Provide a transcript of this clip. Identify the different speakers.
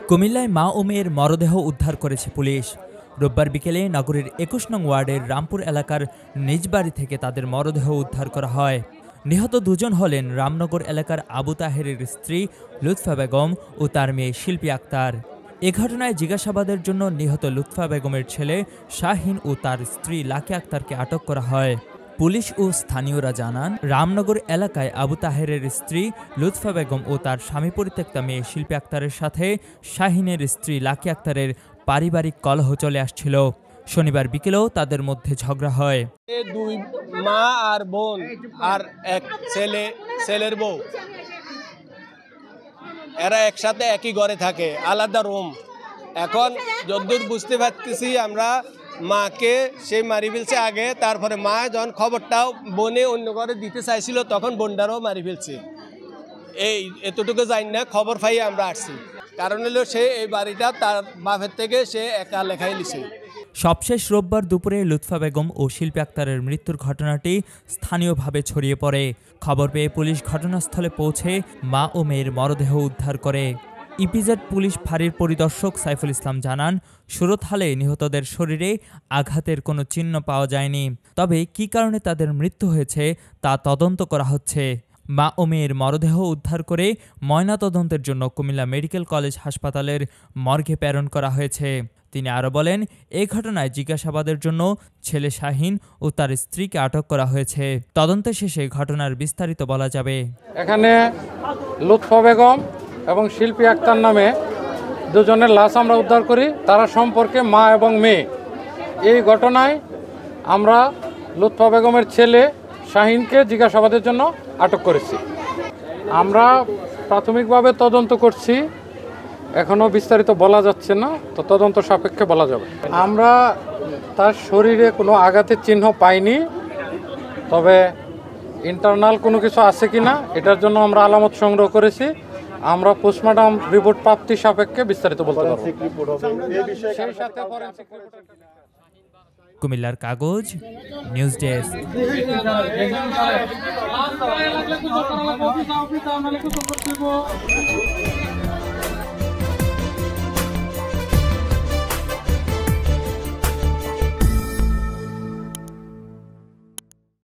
Speaker 1: কুমিল্লায় মা ও মেয়ের মরদেহ উদ্ধার করেছে পুলিশ। রোববার বিকেলে নগরীর ২১ নং ওয়ার্ডের রামপুর এলাকার নিজ বাড়ি থেকে তাদের মরদেহ উদ্ধার করা হয়। নিহত দুজন হলেন রামনগর এলাকার আবু তাহেরের স্ত্রী লুৎফা বেগম ও তার মেয়ে শিল্পী আক্তার। এ ঘটনায় জিজ্ঞাসাবাদের জন্য নিহত লুৎফা বেগমের ছেলে শাহিন ও তার স্ত্রী লাকি আক্তারকে আটক করা হয়। পুলিশ ও স্থানীয়রা জানান, রামনগর এলাকায় আবু তাহেরের স্ত্রী লুৎফা বেগম ও তার স্বামী পরিত্যক্তা মেয়ে শিল্পী আক্তারের সাথে শাহিনের স্ত্রী লাকি আক্তারের পারিবারিক কলহ চলে আসছিল। শনিবার বিকেলেও তাদের মধ্যে ঝগড়া হয়।
Speaker 2: দুই মা আর বোন আর এক ছেলের বউ, এরা একসাথে একই ঘরে থাকে, আলাদা রুম। এখন যতদূর বুঝতে পারতেছি আমরা, মাকে সে মারি ফেলছে আগে, তারপরে মা যখন খবরটাও বোনে অন্য ঘরে দিতে চাইছিল তখন বোনটারও মারি ফেলছে। এই এতটুকু জানি না, খবর পাই আমরা আসছি। কারণ হলো সে এই বাড়িটা তার বাপের থেকে সে একা লেখাই লিছে।
Speaker 1: সবশেষ রোববার দুপুরে লুৎফা বেগম ও শিল্পী আক্তারের মৃত্যুর ঘটনাটি স্থানীয়ভাবে ছড়িয়ে পড়ে। খবর পেয়ে পুলিশ ঘটনাস্থলে পৌঁছে মা ও মেয়ের মরদেহ উদ্ধার করে। ইপিজেড পুলিশ ফাঁড়ির পরিদর্শক সাইফুল ইসলাম জানান, সুরতহালে নিহতদের শরীরে আঘাতের কোনো চিহ্ন পাওয়া যায়নি। তবে কী কারণে তাদের মৃত্যু হয়েছে তা তদন্ত করা হচ্ছে। মা ও মেয়ের মরদেহ উদ্ধার করে ময়নাতদন্তের জন্য কুমিল্লা মেডিকেল কলেজ হাসপাতালের মর্গে প্রেরণ করা হয়েছে। তিনি আরও বলেন, এই ঘটনায় জিজ্ঞাসাবাদের জন্য ছেলে শাহিন ও তার স্ত্রীকে আটক করা হয়েছে। তদন্ত শেষে ঘটনার বিস্তারিত বলা যাবে।
Speaker 3: এখানে লুৎফা বেগম এবং শিল্পী আক্তার নামে দুজনের লাশ আমরা উদ্ধার করি। তারা সম্পর্কে মা এবং মেয়ে। এই ঘটনায় আমরা লুৎফা বেগমের ছেলে শাহিনকে জিজ্ঞাসাবাদের জন্য আটক করেছি। আমরা প্রাথমিকভাবে তদন্ত করছি, এখনও বিস্তারিত বলা যাচ্ছে না, তো তদন্ত সাপেক্ষে বলা যাবে। আমরা তার শরীরে কোনো আঘাতের চিহ্ন পাইনি, তবে ইন্টারনাল কোনো কিছু আছে কিনা এটার জন্য আমরা আলামত সংগ্রহ করেছি। আমরা পোস্টমর্টম রিপোর্ট প্রাপ্তি সাপেক্ষে বিস্তারিত বলতে পারব।
Speaker 1: কুমিল্লার কাগজ, নিউজ ডেস্ক।